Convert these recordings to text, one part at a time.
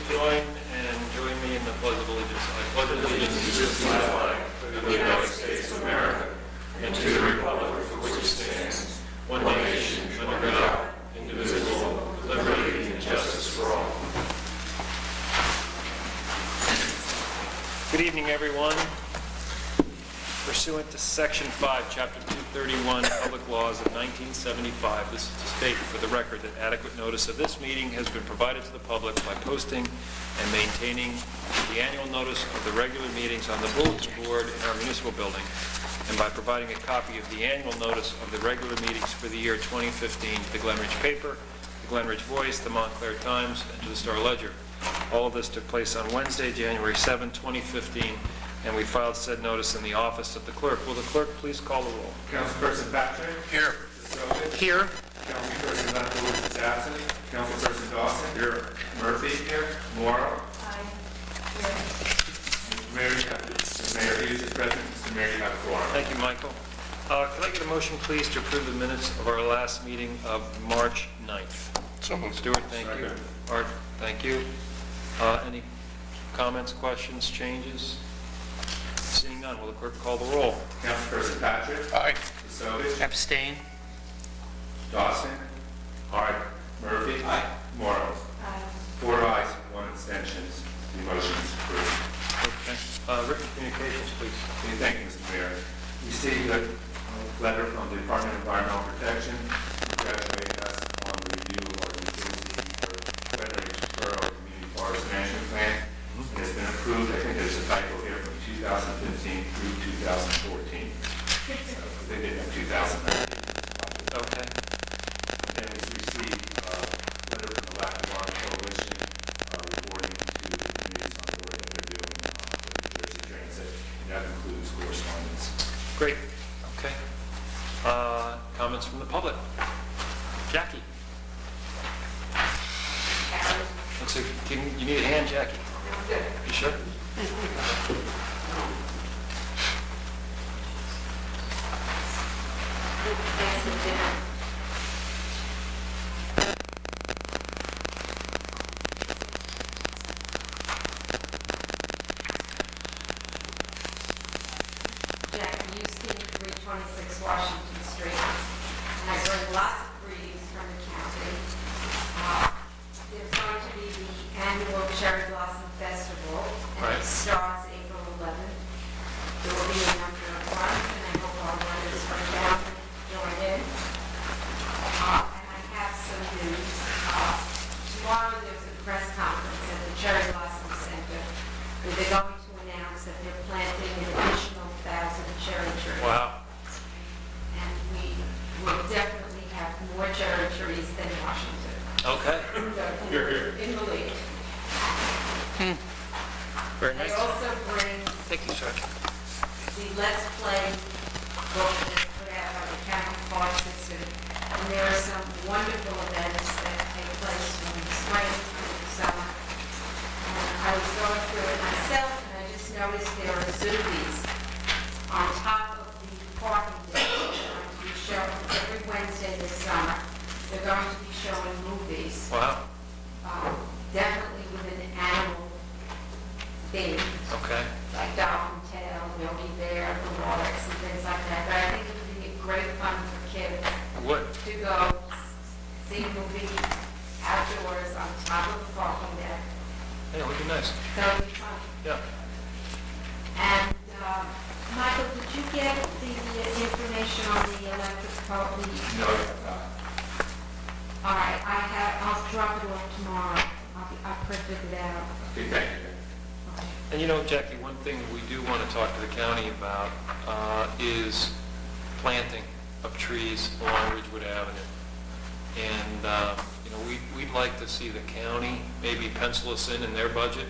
join me in the Pledge of Allegiance. I pledge allegiance to the flag of the United States of America and to the republic for which it stands, one nation, under God, indivisible, with liberty and justice for all. Good evening, everyone. Pursuant to Section 5, Chapter 231, Public Laws of 1975, this is to state for the record that adequate notice of this meeting has been provided to the public by posting and maintaining the annual notice of the regular meetings on the bulletin board in our municipal building, and by providing a copy of the annual notice of the regular meetings for the year 2015 to the Glen Ridge Paper, the Glen Ridge Voice, the Montclair Times, and to the Star Ledger. All of this took place on Wednesday, January 7, 2015, and we filed said notice in the office of the clerk. Will the clerk please call the roll? Councilperson Patrick? Here. Here. Councilperson Lefkowitz is absent. Councilperson Dawson? Here. Murphy? Here. Morrow? Aye. Mr. Mayor Hughes is present. Mr. Mayor, you have the floor. Thank you, Michael. Can I get a motion, please, to approve the minutes of our last meeting of March 9th? So moved. Stuart, thank you. Second. Art, thank you. Any comments, questions, changes? Seeing none, will the clerk call the roll? Councilperson Patrick? Aye. Kasovich? Abstain. Dawson? Hart? Murphy? Aye. Morrow? Aye. 4 ayes, 1 abstention. The motion is approved. Okay. Written communications, please. Thank you, Mr. Mayor. Received a letter from the Department of Environmental Protection congratulating us on the review of our New Jersey Glen Ridge Borough Community Forest Management Plan. It has been approved. I think there's a typo here from 2015 through 2014. So they did have 2019. Okay. Then we received a letter from the Lack of Water Coalition reporting to the communities on the work that they're doing with New Jersey Transit. And that includes correspondence. Great. Okay. Comments from the public? Jackie? Looks like you need a hand, Jackie. You sure? Jack Houston, 326 Washington Street. And I bring lots of greetings from the county. There's going to be the annual Cherry Blossom Festival, and Right. it starts April 11th. There will be a number of runs, and I hope our runners from down join in. And I have some news. Tomorrow there's a press conference at the Cherry Blossom Center, where they're going to announce that they're planting an additional 1,000 cherry trees. Wow. And we will definitely have more cherry trees than Washington. Okay. In the league. Very They nice. also bring Thank you, sir. the Let's Play book that's put out by the county park system. And there are some wonderful events that take place from the spring through the summer. And I was going through it myself, and I just noticed there are Zoomies on top of the parking deck. They're going to be shown every Wednesday this summer. They're going to be showing movies, Wow. definitely with an animal theme. Okay. Like Dolphin Tail, Yogi Bear, the Walrus, and things like that. But I think it would be great fun for kids What? to go see a movie outdoors on top of the parking deck. Yeah, it would be nice. So it'd be fun. Yeah. And, Michael, did you get the information on the electric car? No, All right, I'll drop it off tomorrow. I printed it out. okay, thank you. And you know, Jackie, one thing we do want to talk to the county about is planting of trees along Ridgewood Avenue. And, you know, we'd like to see the county maybe pencil us in their budget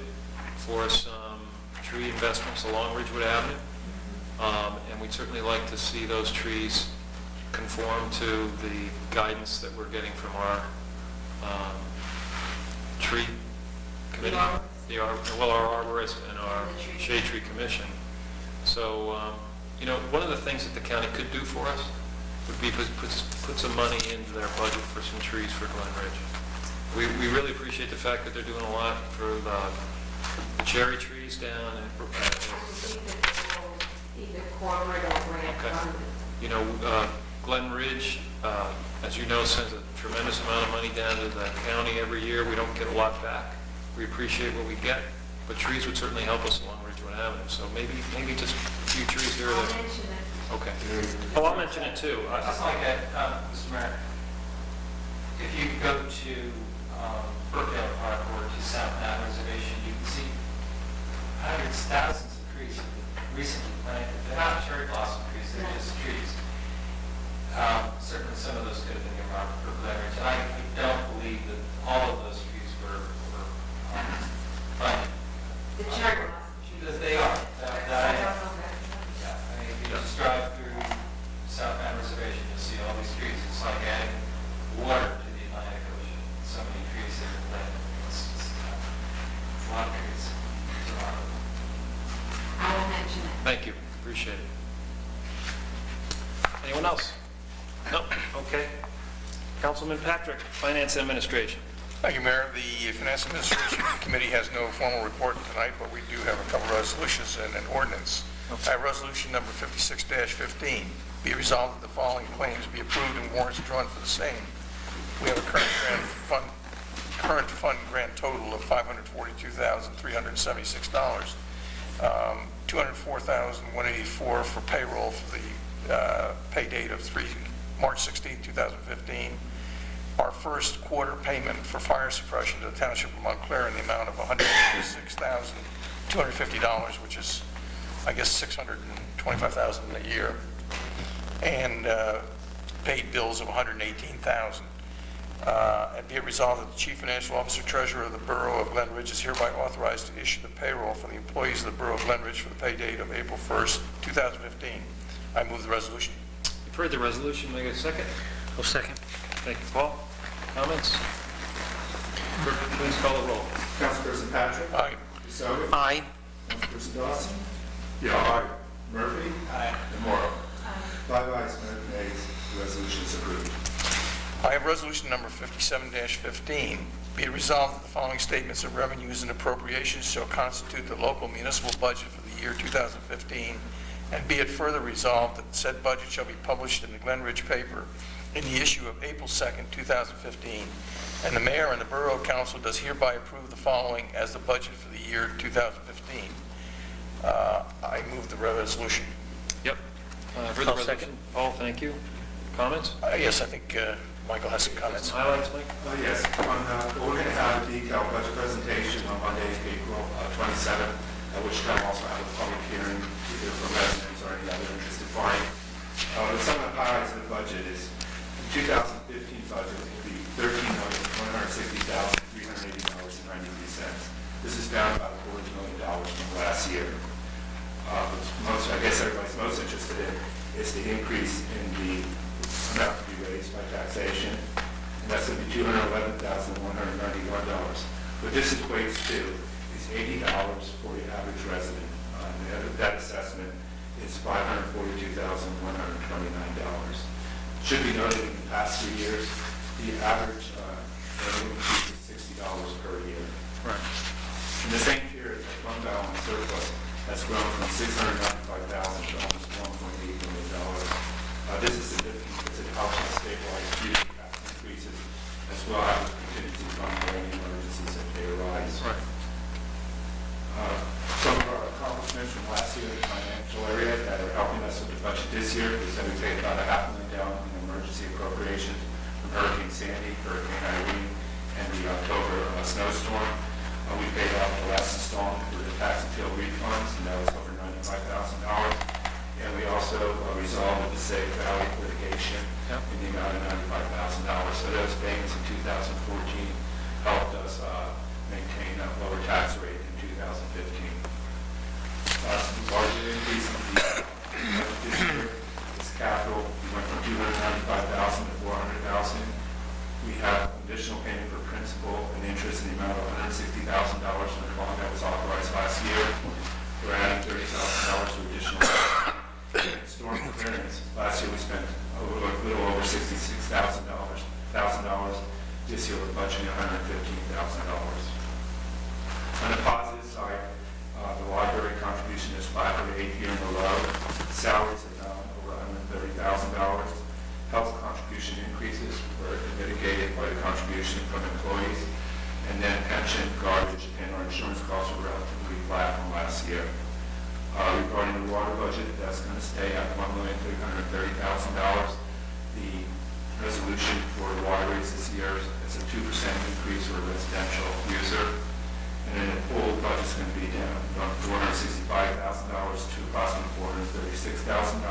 for some tree investments along Ridgewood Avenue. And we'd certainly like to see those trees conform to the guidance that we're getting from our tree committee. Our arborist and our shade tree commission. So, you know, one of the things that the county could do for us would be put some money into their budget for some trees for Glen Ridge. We really appreciate the fact that they're doing a lot for the cherry trees down I believe that they will either corporate or grant Okay. funded. You know, Glen Ridge, as you know, sends a tremendous amount of money down to the county every year. We don't get a lot back. We appreciate what we get, but trees would certainly help us along Ridgewood Avenue. So maybe just a few trees here or I'll there. mention it. Okay. Oh, I'll mention it too. I'd just like to, Mr. Mayor, if you go to Brookdale Park or to South Mountain Reservation, you can see hundreds, thousands of trees have been recently planted. They're not cherry blossom trees, they're just trees. Certainly some of those could have been earmarked for Glen Ridge, and I don't believe that all of those trees were planted. The cherry blossom trees. That they are. I don't know that. Yeah, I mean, if you just drive through South Mountain Reservation, you'll see all these trees. It's like adding water to the Atlantic Ocean. So many trees that are planted. It's just, it's a lot of trees. It's a lot of them. I will mention it. Thank you. Appreciate it. Anyone else? No? Okay. Councilman Patrick, Finance Administration. Thank you, Mayor. The Finance Administration Committee has no formal report tonight, but we do have a couple of resolutions and an ordinance. I have resolution number 56-15. Be it resolved that the following claims be approved and warrants drawn for the same. We have a current fund grant total of $542,376. $204,184 for payroll for the pay date of March 16, 2015. Our first quarter payment for fire suppression to the Township of Montclair in the amount of $186,250, which is, I guess, $625,000 a year, and paid bills of $118,000. And be it resolved that the Chief Financial Officer Treasurer of the Borough of Glen Ridge is hereby authorized to issue the payroll for the employees of the Borough of Glen Ridge for the pay date of April 1st, 2015. I move the resolution. You've heard the resolution. May I get a second? I'll second. Thank you, Paul. Comments? Clerk, please call the roll. Councilperson Patrick? Aye. DeSoto? Aye. Councilperson Dawson? Yeah, aye. Murphy? Aye. And Morrow? 5 ayes, no nays. The resolution is approved. I have resolution number 57-15. Be it resolved that the following statements of revenues and appropriations shall constitute the local municipal budget for the year 2015, and be it further resolved that said budget shall be published in the Glen Ridge paper in the issue of April 2nd, 2015, and the mayor and the Borough Council does hereby approve the following as the budget for the year 2015. I move the resolution. Yep. For the I'll resolution. second. Paul, thank you. Comments? Yes, I think Michael has some comments. Some highlights, Mike? Yes, we're going to have a detailed budget presentation on Monday, April 27th, at which time we'll also have a public hearing either for residents or any other interested party. But some of the highlights of the budget is the 2015 budget will be $13,160,380.93. This is down about $250,000 from last year. I guess everybody's most interested in is the increase in the amount to be raised by taxation, and that's going to be $211,191. What this equates to is $80 for the average resident. That assessment is $542,129. Should be noted in the past 3 years, the average increase is $60 per year. Right. In the same period, the fund balance surplus has grown from $695,000 to almost $1.8 million. This is significant because it helps us stabilize future tax increases as well as contingency fund for any emergencies that may arise. Right. Some of our accomplishments from last year in the financial area that are helping us with the budget this year is that we paid about $500,000 in emergency appropriations from Hurricane Sandy, Hurricane Irene, and the October snowstorm. We paid off the last installment for the tax appeal refunds, and that was over $95,000. And we also resolved the Passaic Valley litigation in the amount of $95,000. So those payments in 2014 helped us maintain a lower tax rate in 2015. Larger increase in the budget this year is capital. We went from $295,000 to $400,000. We have additional payment for principal and interest in the amount of $160,000 from the bond that was authorized last year. We're adding $30,000 to additional storm clearance. Last year we spent a little over $66,000. This year we're budgeting $150,000. last year. Regarding the water budget, that's going to stay at $1,330,000. The resolution for the water rates this year is a 2% increase for a residential user. And then the pool budget's going to be down from $465,000 to approximately $436,000.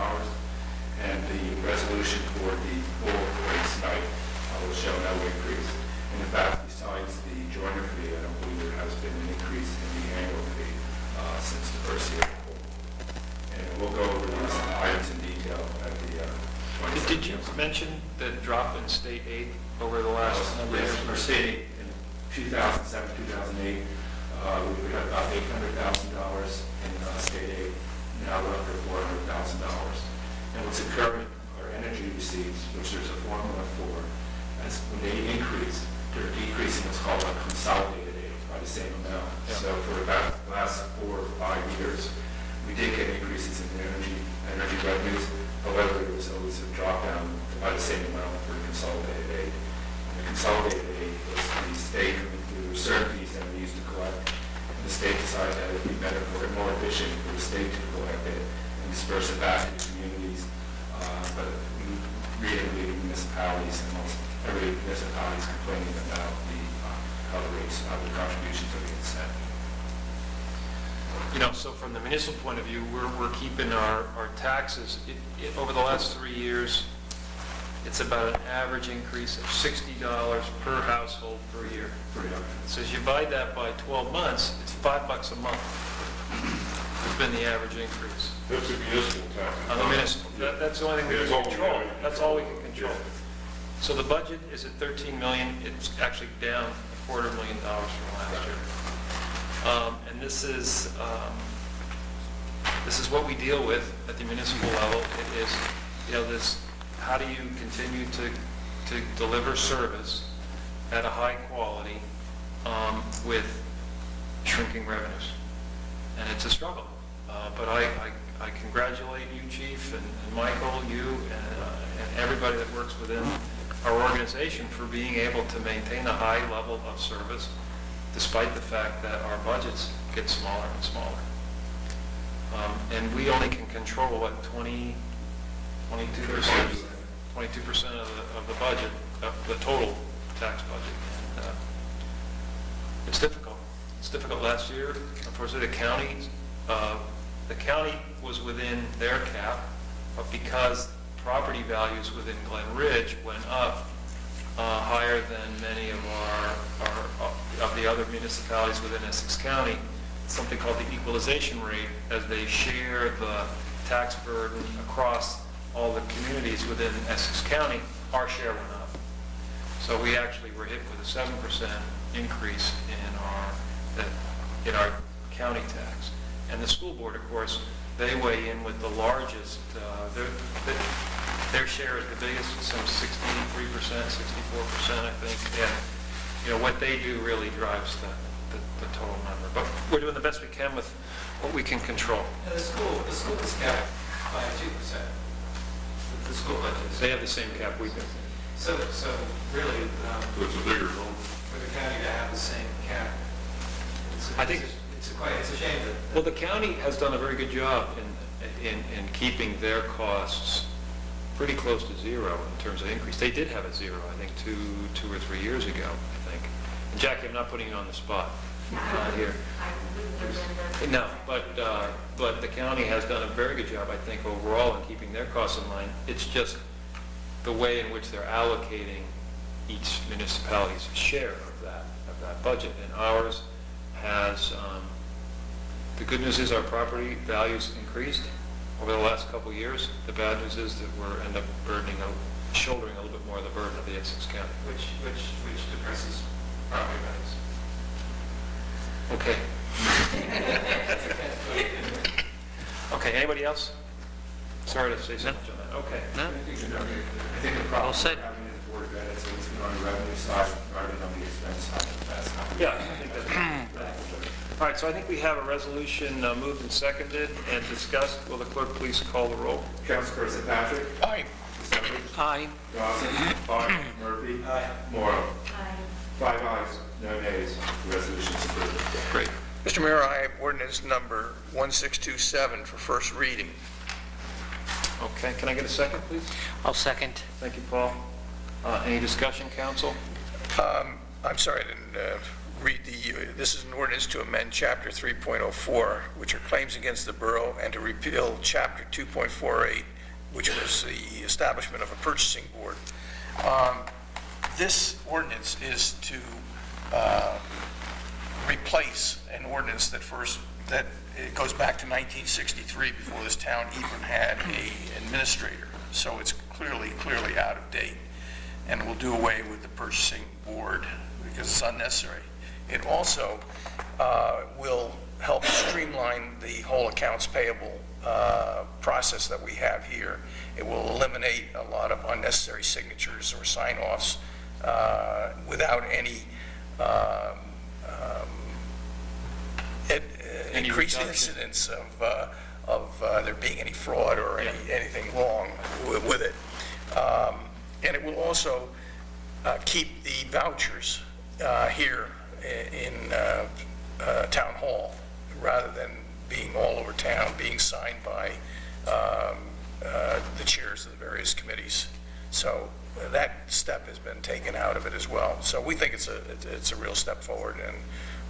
And the resolution for the pool rates tonight will show no increase. And in fact, besides the joiner fee, I don't believe there has been an increase in the annual fee since the first year of the pool. And we'll go over these items in detail at the 22nd. Did you mention the drop in state aid over the last number of Yes, years? our state in 2007, 2008, we had about $800,000 in state aid. Now we're up to $400,000. And what's occurring are energy receipts, which there's a formula for, as when they increase, they're decreasing what's called a consolidated aid by the same amount. Yeah. So for about the last 4 or 5 years, we did get increases in energy revenues. However, there was always a drop down by the same amount for consolidated aid. And the consolidated aid was the state coming through certain fees that we used to collect. And the state decided that it would be better or more efficient for the state to collect it and disperse it back to the communities. But we really municipalities, and most every municipality is complaining about how the rates, how the contributions are being set. You know, so from the municipal point of view, we're keeping our taxes, over the last 3 years, it's about an average increase of $60 per household per year. So as you divide that by 12 months, it's $5 a month. Has been the average increase. That's a municipal tax. On the municipal, that's the only thing we Yeah, can that's all we control. have. That's all we can control. So the budget is at 13 million, it's actually down $250,000 from last year. And this is what we deal with at the municipal level. It is, you know, this, how do you continue to deliver service at a high quality with shrinking revenues? And it's a struggle. But I congratulate you, Chief, and Michael, you, and everybody that works within our organization for being able to maintain a high level of service despite the fact that our budgets get smaller and smaller. And we only can control, what, 22% of the budget, of the total tax budget. And it's difficult. It's difficult last year. Unfortunately, the county was within their cap, but because property values within Glen Ridge went up higher than many of of the other municipalities within Essex County, something called the equalization rate, as they share the tax burden across all the communities within Essex County, our share went up. So we actually were hit with a 7% increase in our county tax. And the school board, of course, they weigh in with the largest, their share is the biggest, some 63%, 64%, I think. And, you know, what they do really drives the total number. But we're doing the best we can with what we can control. Now, the school is capped by 2%. The school budget. They have the same cap we do. So really, It's a bigger home. for the county to have the same cap, I think- it's a shame that. Well, the county has done a very good job in keeping their costs pretty close to zero in terms of increase. They did have a zero, I think, two or 3 years ago, I think. And Jackie, I'm not putting you on the spot here. I wouldn't remember. No, but the county has done a very good job, I think, overall in keeping their costs in line. It's just the way in which they're allocating each municipality's share of that budget. And ours has, the good news is our property values increased over the last couple of years. The bad news is that we're end up shouldering a little bit more of the burden of the Essex County. Which depresses property values. Okay. Okay, anybody else? Sorry to say so much on that. Okay. I think the problem Well said. we're having is the Board of Ed, it's always been on the revenue side rather than on the expense side of the past couple of Yeah, years. I think that's. All right, so I think we have a resolution moved and seconded and discussed. Will the clerk please call the roll? Councilperson Patrick? Aye. DeSenza? Aye. Dawson? Aye. Murphy? Aye. Morrow? I 5 ayes, no nays, the resolution is approved. Great. Mr. Mayor, I have ordinance number 1627 for first reading. Okay, can I get a second, please? I'll second. Thank you, Paul. Any discussion, council? I'm sorry, I didn't read this is an ordinance to amend Chapter 3.04, which are claims against the borough, and to repeal Chapter 2.48, which was the establishment of a purchasing board. This ordinance is to replace an ordinance that it goes back to 1963, before this town even had an administrator. So it's clearly out of date, and will do away with the purchasing board because it's unnecessary. It also will help streamline the whole accounts payable process that we have here. It will eliminate a lot of unnecessary signatures or sign-offs without any increased reduction. incidence of there being any fraud or anything wrong with it. And it will also keep the vouchers here in Town Hall, rather than being all over town, being signed by the chairs of the various committees. So that step has been taken out of it as well. So we think it's a real step forward, and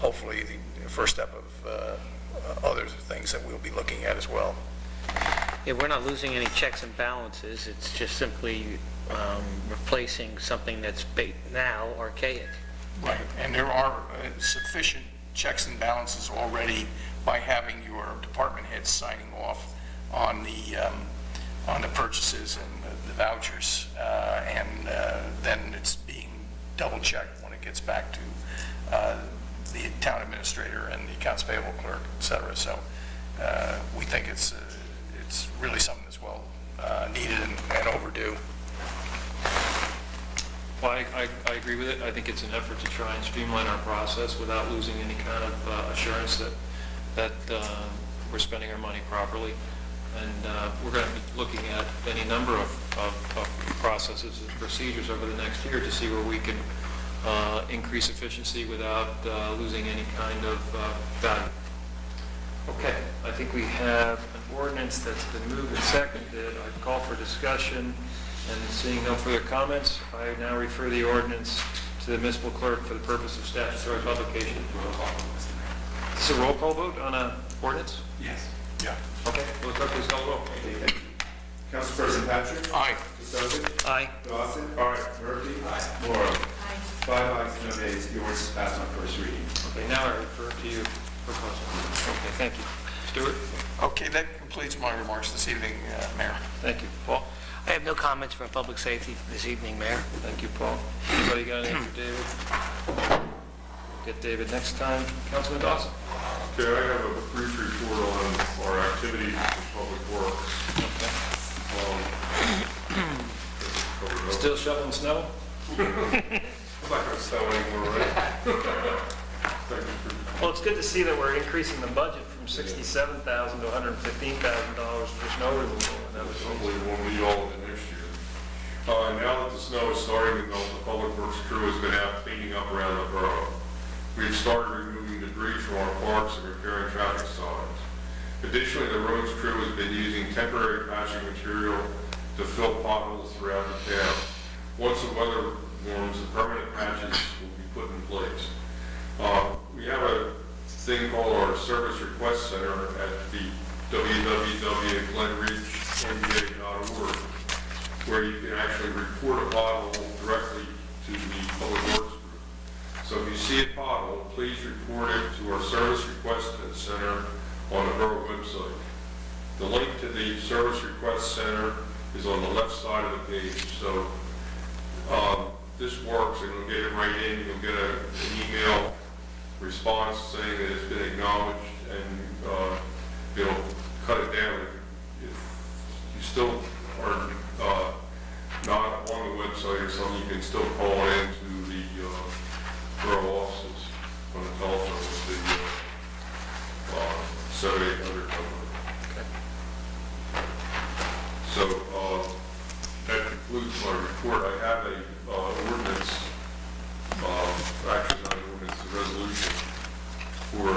hopefully the first step of other things that we'll be looking at as well. Yeah, we're not losing any checks and balances. It's just simply replacing something that's now archaic. Right, and there are sufficient checks and balances already by having your department heads signing off on the purchases and the vouchers, and then it's being double checked when it gets back to the town administrator and the accounts payable clerk, et cetera. So we think it's really something that's well needed and overdue. Well, I agree with it. I think it's an effort to try and streamline our process without losing any kind of assurance that we're spending our money properly. And we're going to be looking at any number of processes and procedures over the next year to see where we can increase efficiency without losing any kind of value. Okay, I think we have an ordinance that's been moved and seconded. I call for discussion, and seeing no further comments, I now refer the ordinance to the municipal clerk for the purpose of statutory publication. Is this a roll call vote on an ordinance? Yes. Yeah. Okay, will the clerk please call the roll? Councilperson Patrick? Aye. DeSouza? Aye. Dawson? Murphy? Morrow? 5 ayes, no nays. The ordinance is passed on first reading. Okay, now I refer to you for question. Okay, thank you. Stuart? Okay, that completes my remarks this evening, Mayor. Thank you. Paul? I have no comments for public safety this evening, Mayor. Thank you, Paul. Anybody got anything for David? Get David next time. Councilman Dawson? Okay, I have a brief report on our activities in public works. Okay. Covered up. Still shoveling snow? I'm not gonna sell anymore, right? Thank you for- Well, it's good to see that we're increasing the budget from $67,000 to $115,000 for snow removal. And that was Hopefully it won't be all of it next year. Now that the snow is starting to melt, the public works crew has been out cleaning up around the borough. We've started removing debris from our parks and repairing traffic signs. Additionally, the roads crew has been using temporary patching material to fill potholes throughout the town. Once the weather warms, the permanent patches will be put in place. We have a thing called our Service Request Center at the www.glenreachnj.org, where you can actually report a pothole directly to the Public Works group. So if you see a pothole, please report it to our Service Request Center on the borough website. The link to the Service Request Center is on the left side of the page. So this works, and you'll get it right in. You'll get an email response saying that it's been acknowledged, and it'll cut it down. If you still are not on the website or something, you can still call in to the borough offices on the telephone with the 7-800 number. So that concludes my report. I have a ordinance, actually not an ordinance, a resolution for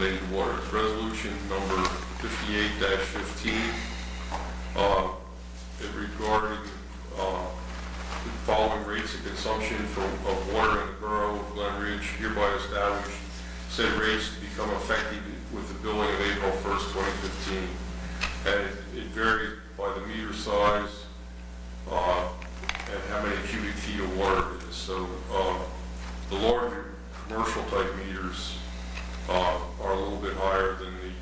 related to water. It's resolution number 58-15. It regarding the following rates of consumption of water in the borough of Glen Ridge, hereby established said rates to become effective with the billing of April 1st, 2015. And it varies by the meter size and how many cubic feet of water it is. So the larger commercial type meters are a little bit higher than the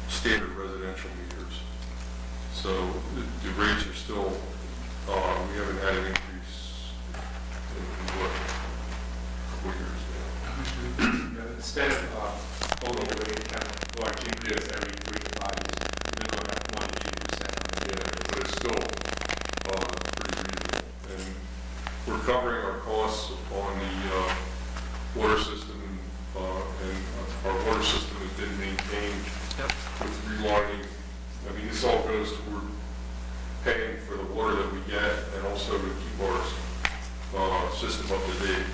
standard residential meters. So the rates are still, we haven't had an increase in what, a couple years now. Instead of holding the rate kind of large increase every 3 to 5 years, we've been going up 1 to 2%. Yeah, but it's still pretty reasonable. And we're covering our costs on the water system, and our water system has been maintained with relining. I mean, this all goes toward paying for the water that we get and also to keep our system up to date.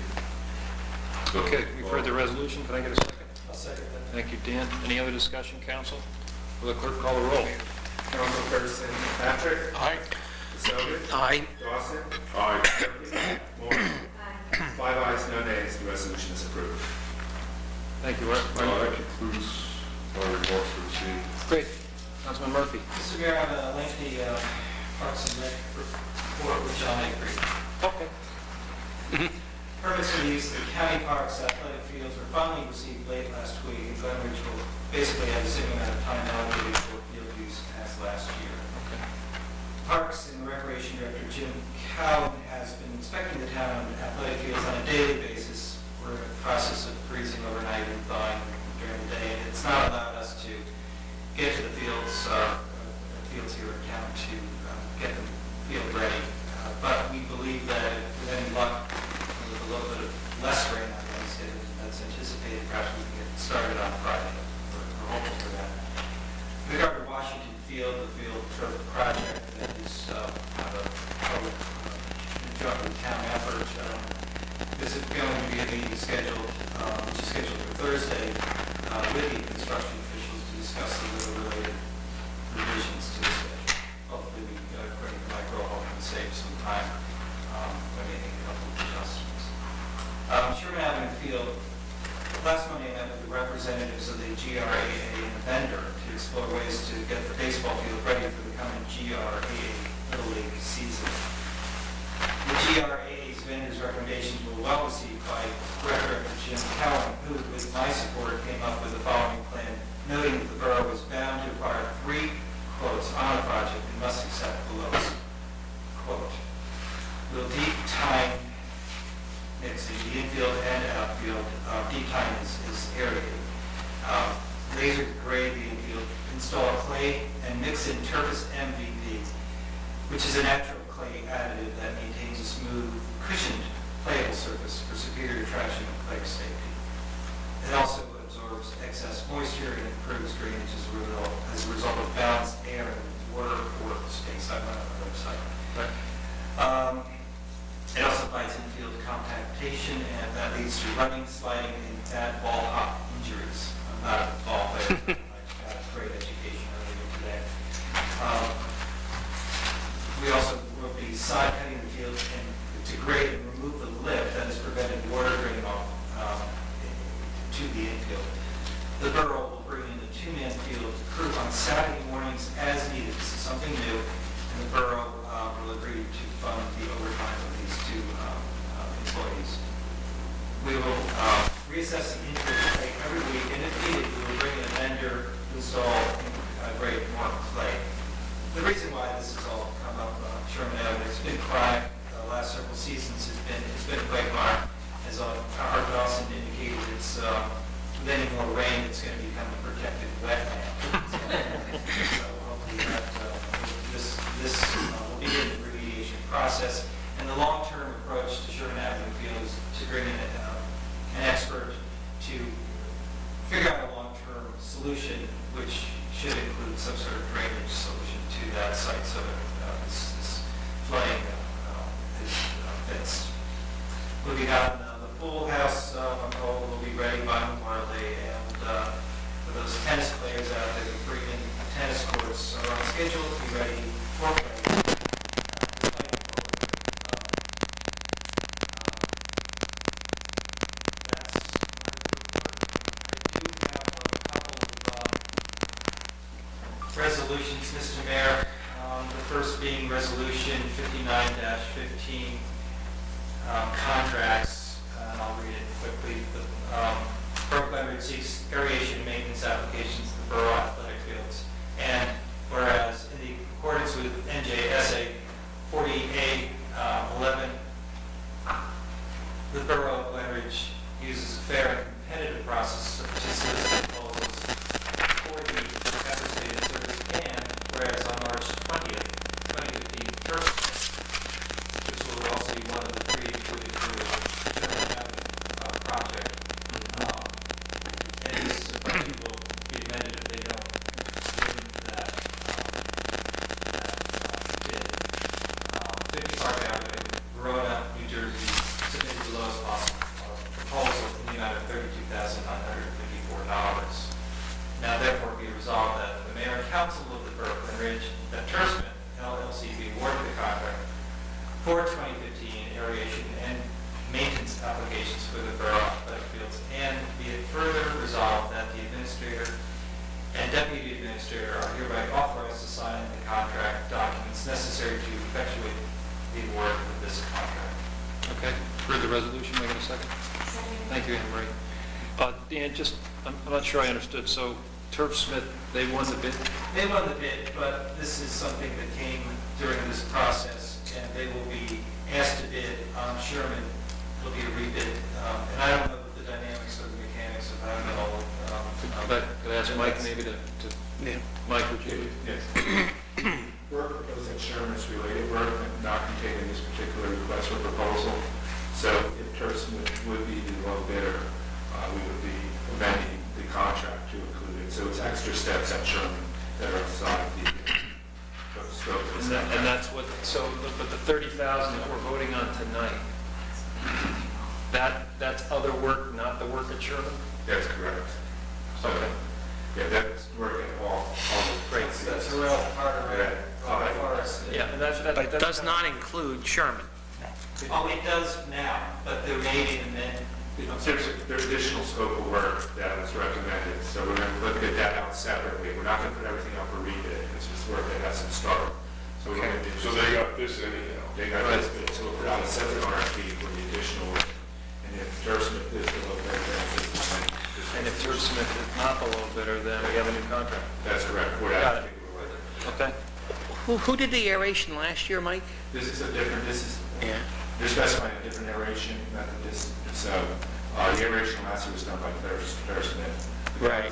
So, Okay, we've heard the resolution. Can I get a second? I'll second that. Thank you, Dan. Any other discussion, council? Will the clerk call the roll? Councilperson Patrick, Aye. Desoto, Aye. Dawson, Aye. Moore. 5 ayes, no nays. The resolution is approved. Thank you, Art. That concludes my remarks for this evening. Great. Councilman Murphy. Mr. Mayor, I have a lengthy Parks and Rec report, which I'll make brief. Okay. Permits for the use of the county parks athletic fields were finally received late last week, and Glen Ridge will basically have the same amount of time allocated for field use as last year. Parks and Recreation Director Jim Cowan has been inspecting the town athletic fields on a daily basis. We're in the process of freezing overnight and thawing during the day, and it's not allowed us to get to the fields here in town to get them field ready. But we believe that with any luck, with a little bit of less rain on Wednesday that's anticipated, perhaps we can get started on Friday. We're hopeful for that. With regard to Washington Field, the field trip project that is kind of a public conjunctive town effort, this is going to be a meeting scheduled, which is scheduled for Thursday, with the construction officials to discuss the weather-related revisions to the schedule. Hopefully, we, according to Mike Rohal, can save some time by making a couple of adjustments. Sherman Avenue Field, last Monday I met with the representatives of the GRAA and the vendor to explore ways to get the baseball field ready for the coming GRAA Little League season. The GRAA's vendors' recommendations were well received by Director Jim Cowan, who, with my support, came up with the following plan, noting that the borough was bound to acquire 3 quotes on a project and must accept the lowest quote. We'll deep time mixing the infield and outfield. Deep time is aerated. Laser grade the infield, install clay, and mix in Turfus MVP, which is a natural clay additive that maintains a smooth, cushioned, playable surface for superior traction and player safety. It also absorbs excess moisture and improves drainage as a result of balanced air and water port space. I went on the website. It also fights infield compactation, and that leads to running, sliding, and bad ball hop injuries. I'm not a ball player. I got a great education earlier today. We also will be side cutting the field and to grade and remove the lip that has prevented water draining off to the infield. The borough will bring in the 2-man field crew on Saturday mornings as needed. This is something new, and the borough will agree to fund the overtime of these 2 employees. We will reassess the infield clay every week, and if needed, we will bring in a vendor to install and grade more clay. The reason why this has all come up, Sherman Avenue, it's been crime the last several seasons. It's been quite marked. As Art Dawson indicated, it's with any more rain, it's going to become a protected wetland. So hopefully that this will begin the remediation process. And the long-term approach to Sherman Avenue Field is to bring in an expert to figure out a long-term solution, which should include some sort of drainage solution to that site so that this flooding is fixed. Moving on, the pool house, I'm told, will be ready by Memorial tennis players out there, the Freeman tennis courts are on schedule to be ready for play. That's my report. I do have a couple of resolutions, Mr. Mayor. The first being Resolution 59-15, contracts, and I'll read it quickly. Borough Glen seeks aeration and maintenance applications to the borough athletic fields. And whereas in accordance with NJSA 40A 11, the borough of Glen Ridge uses a fair and competitive process to solicit proposals for the advertising service. And whereas on March 20th, 2015, turf, which will also be one of the three included for the German Avenue project, and this budget will be amended if they don't win that bid. 50 Park Avenue, Verona, New Jersey, submitted the lowest possible proposal in the amount of $32,954. Now therefore be resolved that the mayor and council of the borough of Glen Ridge, that Turfsmith LLC be awarded the contract for 2015 aeration and maintenance applications for the borough athletic fields, and be it further resolved that the administrator and deputy administrator are hereby authorized to sign the contract documents necessary to effectuate the award of this contract. Okay, read the resolution, make it a second. Second. Thank you, Anne Marie. Dan, I'm not sure I understood, so Turf Smith, they won the bid? They won the bid, but this is something that came during this process, and they will be asked to bid on Sherman. It'll be a rebid, and I don't know the dynamics or the mechanics of how it all. Could I ask Mike maybe to, Yeah. Mike, would you? Yes. Work proposed at Sherman's related work, not contained in this particular request for proposal. So if Turfsmith would be the low bidder, we would be amending the contract to include it. So it's extra steps at Sherman that are outside the scope of this contract. And that's what, so, but the 30,000 that we're voting on tonight, that's other work, not the work at Sherman? That's correct. So, Okay. yeah, that's working all the Great. That's a real part of it, for us. Yeah, and that's. But it does not include Sherman. Oh, it does now, but there may be an amendment. There's additional scope of work that was recommended, so we're going to look at that out separately. We're not going to put everything up for rebid, it's just work that hasn't started. So we're going to do. So they got this anyhow. They got this bid, so we'll put out a separate RFP for the additional work. And if Turfsmith is the low bidder, then it's the same. And if Turf Smith is not the low bidder, then we have a new contract. That's correct, for Got that it. particular work. Okay? Who did the aeration last year, Mike? This is a different, Yeah. they're specifying a different aeration method. So the aeration last year was done by Turfsmith. Right.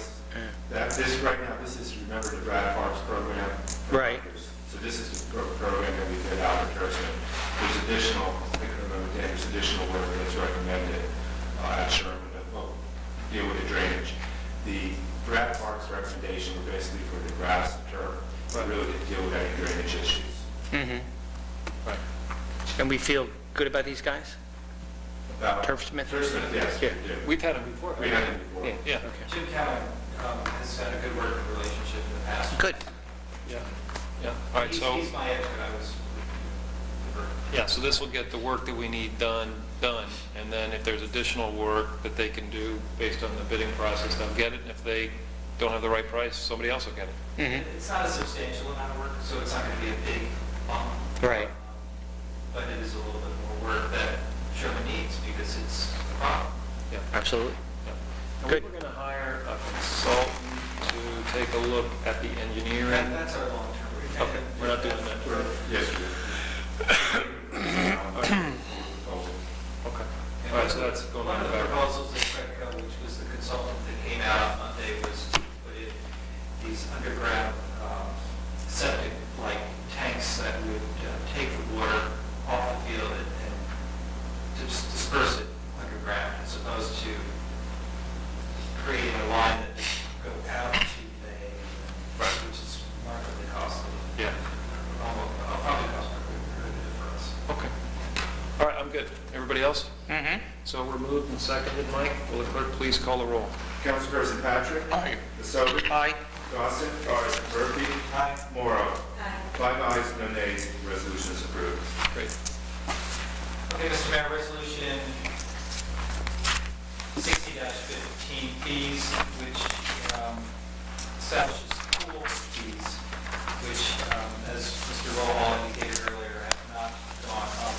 This is, remember, the Brad Parks program. Right. So this is the program that we did out for Turfsmith. There's additional, I think I remember, Dan, there's additional work that's recommended at Sherman that will deal with the drainage. The Brad Parks recommendation were basically for the grass and turf. It really didn't deal with any drainage issues. Mm-hmm. Right. And we feel good about these guys? About Turfsmith? Turfsmith, yes, we Yeah. do. We've had them before. We had them before. Yeah. Okay. Jim Cowan has had a good working relationship in the past. Good. Yeah. Yeah. All right, so, He's my expert, I was. yeah, so this will get the work that we need done, and then if there's additional work that they can do based on the bidding process, they'll get it. And if they don't have the right price, somebody else will get it. Mm-hmm. It's not a substantial amount of work, so it's not going to be a big bump. Right. But it is a little bit more work that Sherman needs because it's a problem. Yeah. Absolutely. And Good. we were going to hire a consultant to take a look at the engineering. That's our long-term. Okay, we're not doing that. Yes, we do. Okay. All right, so that's going One on of in the the background. proposals that Craig, which was the consultant that came out on Monday, was to put in these underground septic-like tanks that would take the water off the field and disperse it underground, as opposed to creating a line that would go out to the, which is markedly costly. Yeah. Probably cost prohibitive for us. Okay. All right, I'm good. Everybody else? Mm-hmm. So we're moved and seconded. Mike, will the clerk please call the roll? Councilperson Patrick? Aye. Masovi? Aye. Dawson? Murphy? Aye. Morrow? Aye. 5 ayes, no nays, resolution is approved. Great. Okay, Mr. Mayor, resolution 60-15 fees, which establishes pool fees, which, as Mr. Roll indicated earlier, have not gone up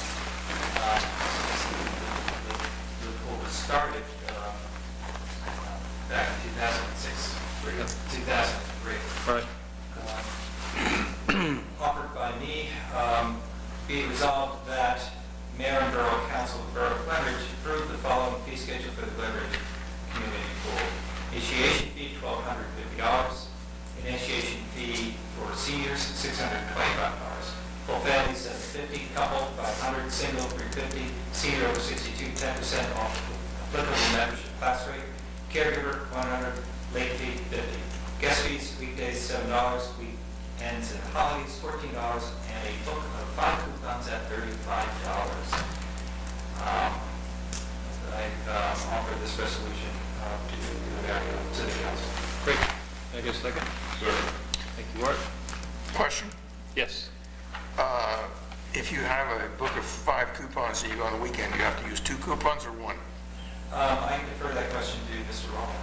since the pool was started back in 2006, 2003. Right. Offered by me, be it resolved that Mayor and Borough Council of Borough of Glenridge approve the following fee schedule for the Glenridge Community Pool. Initiation fee, $1,250. Initiation fee for seniors, $625. Full families, $750. Couple, $500. Single, $350. Senior over 62, 10% off applicable membership class rate. Caregiver, $100. Late fee, $50. Guest fees, weekdays, $7. Weekends and holidays, $14, and a book of 5 coupons at $35. I've offered this resolution to the council. Great. Can I get a second? Sir. Thank you, Art. Question? Yes. If you have a book of 5 coupons that you go on the weekend, you have to use 2 coupons or 1? I defer that question to Mr. Roll.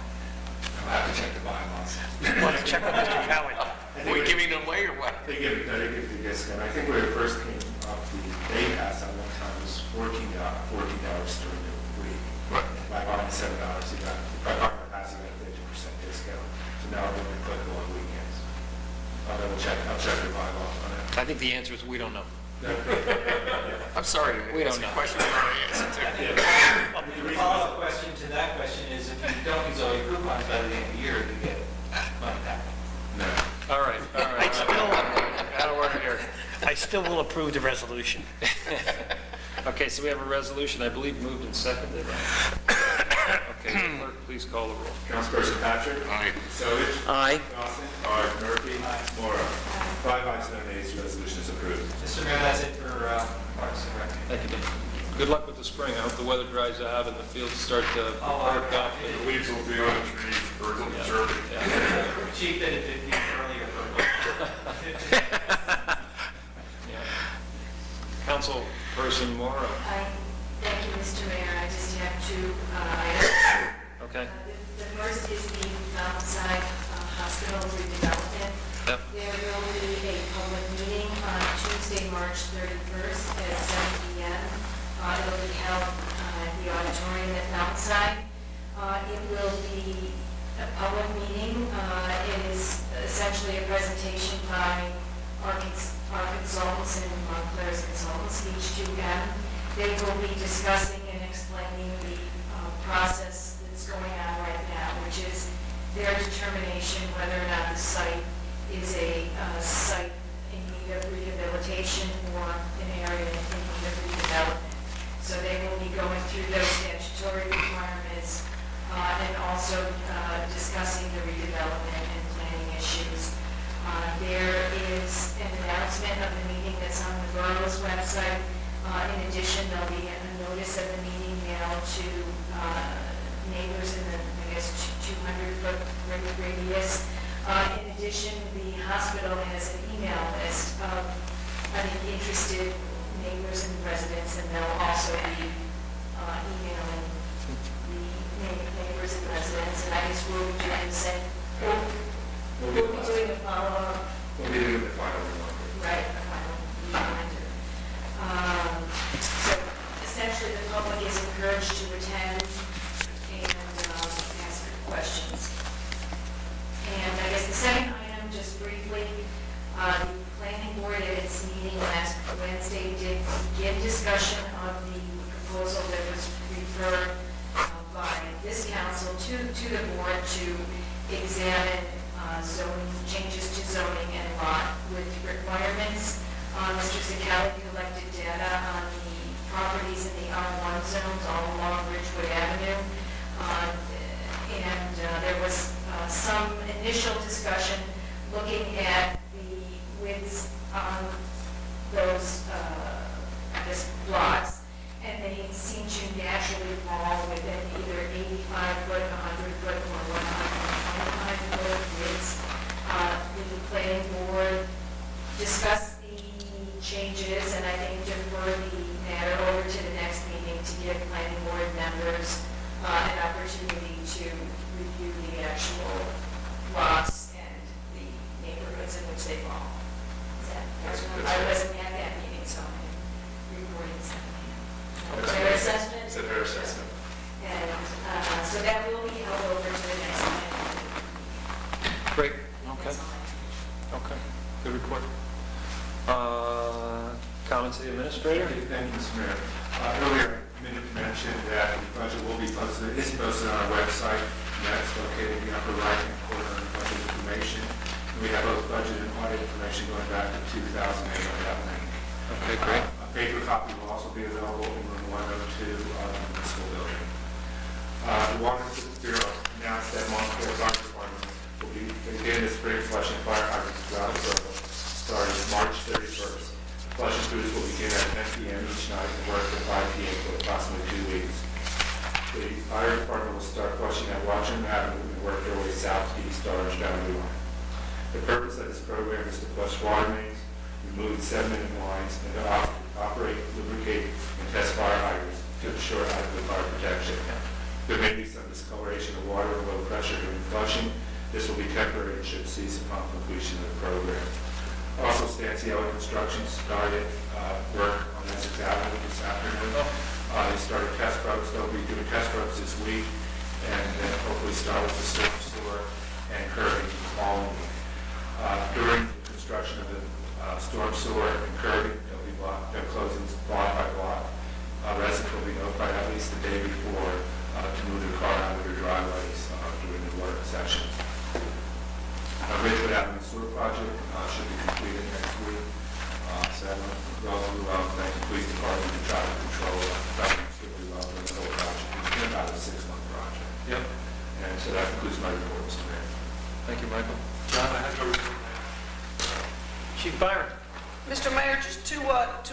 I'll have to check the bylaws. Want to check with Mr. Cowett? Are we giving them away or what? They give the discount. I think when it first came up, the day pass at one time was $14 during the week. Right. By buying $7, by buying the pass, you got a 50% discount. So now they're applicable on weekends. I'll check the bylaws on it. I think the answer is we don't know. I'm sorry, We that's don't a know. question I want to answer to. The follow-up question to that question is, if you don't use all your coupons by the end of the year, you get money back. No. All right. Out of order here. I still will approve the resolution. Okay, so we have a resolution, I believe, moved and seconded. Okay, will the clerk please call the roll? Councilperson Patrick? Aye. Masovi? Aye. Dawson? Murphy? Morrow? 5 ayes, no nays, resolution is approved. Mr. Mayor, that's it for Parks and Rec. Thank you, Dan. Good luck with the spring. I hope the weather dries out and the fields start to perk up. The leaves will be on the trees, birds will be chirping. Chief did it 15 earlier for Councilperson Morrow. Thank you, Mr. Mayor. I just have 2 items. Okay. The first is the Mountainside Hospital redevelopment. Yep. There will be a public meeting on Tuesday, March 31st at 7 p.m. It will be held at the auditorium at Mountainside. It will be a public meeting. It is essentially a presentation by our consultants and Montclair's consultants, H2M. They will be discussing and explaining the process that's going on right now, which is their determination whether or not the site is a site in need of rehabilitation or an area in need of redevelopment. So they will be going through those statutory requirements and also discussing the redevelopment and planning issues. There is an announcement of the meeting that's on the borough's website. In addition, there'll be a notice of the meeting mailed to neighbors in the, 200-foot radius. In addition, the hospital has an email list of interested neighbors and residents, and they'll also be emailing the neighbors and residents. And I guess we'll be doing the same. We'll be doing a follow-up. We'll be doing the final reminder. Right, a final reminder. So essentially, the public is encouraged to attend and ask questions. And I guess the second item, just briefly, the planning board at its meeting last Wednesday did begin discussion of the proposal that was referred by this council to the board to examine zoning, changes to zoning and lot with requirements. Mr. Zicali collected data on the properties in the R1 zones all along Ridgewood Avenue. And there was some initial discussion looking at the widths on those, lots. And they seem to naturally fall within either 85-foot, 100-foot, or 125-foot grids. The planning board discussed the changes, and I think defer the matter over to the next meeting to give planning board members an opportunity to review the actual lots and the neighborhoods in which they fall. I wasn't at that meeting, so I'm reporting something. Fair assessment? It's a fair assessment. And so that will be held over to the next meeting. Great, okay, That's all I have. okay, good report. Comments of the administrator? Thank you, Mr. Mayor. Earlier, I mentioned that the budget will be posted, it is posted on our website, and that's located in the upper right-hand corner of the budget information. And we have both budget and audit information going back to 2008 on that link. Okay, great. A paper copy will also be available in room 102 of the municipal building. The Water Bureau announced that Montclair Fire Department will begin the spring flushing fire hydrants throughout the borough, starting March 31st. Flushing crews will begin at 10 p.m. each night and work till 5 p.m. for approximately 2 weeks. The fire department will start flushing at Washington Avenue and work their way south to East Orange Boundary Line. The purpose of this program is to flush water mains, remove 7-minute lines, and to operate, lubricate, and test fire hydrants to ensure adequate fire protection. There may be some discoloration of water or low pressure during flushing. This will be temporary and should cease upon completion of the program. Also, Stanciella Construction started work on Essex Avenue this afternoon. They started test probes. They'll be doing test probes this week, and then hopefully start with the storm sewer and curbing the following week. During the construction of the storm sewer and curbing, they'll closing block by block. Residents will be notified at least the day before to move their car out of their driveways during the work sessions. Ridgewood Avenue Sewer Project should be completed next week. So I want to thank the police department and traffic control driving extremely well during the whole project. It's been about a 6-month project. Yep. And so that concludes my report, Mr. Mayor. Thank you, Michael. John, I have no report. Chief Byron? Mr. Mayor, just two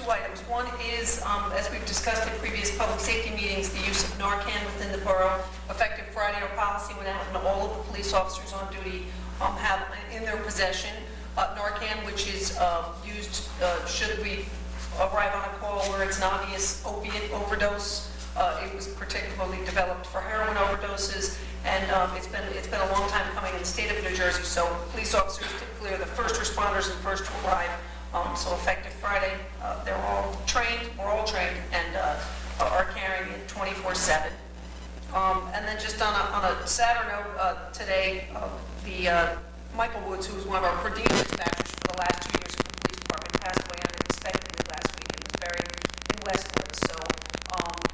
items. One is, as we've discussed in previous public safety meetings, the use of Narcan within the borough. Effective Friday, our policy went out, and all of the police officers on duty have in their possession Narcan, which is used should we arrive on a call where it's an obvious opiate overdose. It was particularly developed for heroin overdoses, and it's been a long time coming in the state of New Jersey. So police officers typically are the first responders and first to arrive. So effective Friday, they're all trained, we're all trained, and are carrying it 24/7. And then just on a sadder note, today, Michael Woods, who was one of our per diem dispatchers for the last 2 years of the police department, passed away unexpectedly last week and was buried in Westwood. So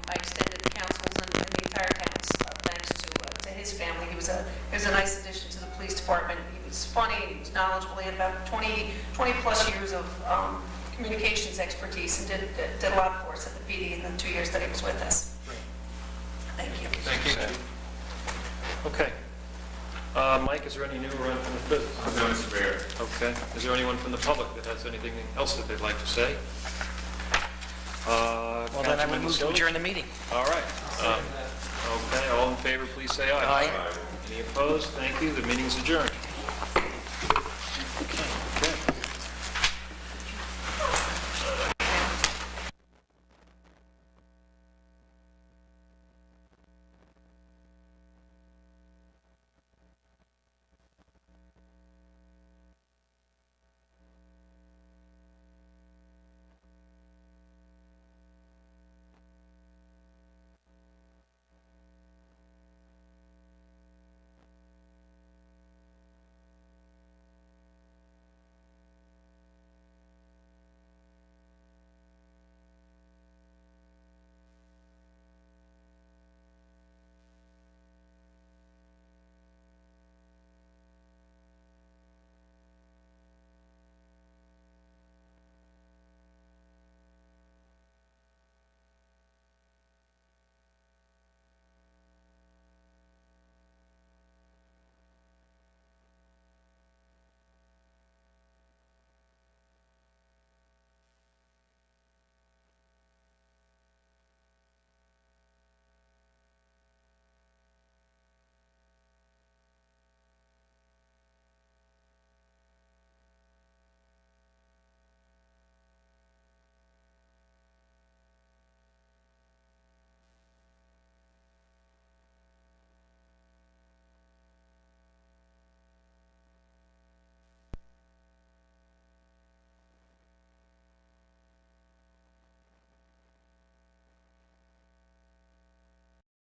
I extended the council's and the entire town's thanks to his family. He was a nice addition to the police department. He was funny, he was knowledgeable, he had about 20 plus years of communications expertise, and did a lot for us at the PD in the 2 years that he was with us. Thank you. Thank you, Chief. Okay. Mike, is there any new or unfinished business? No, Mr. Mayor. Okay. Is there anyone from the public that has anything else that they'd like to say? Well, then I would move to adjourn the meeting. All right. Okay, all in favor, please say aye. Aye. Any opposed? Thank you. The meeting's adjourned.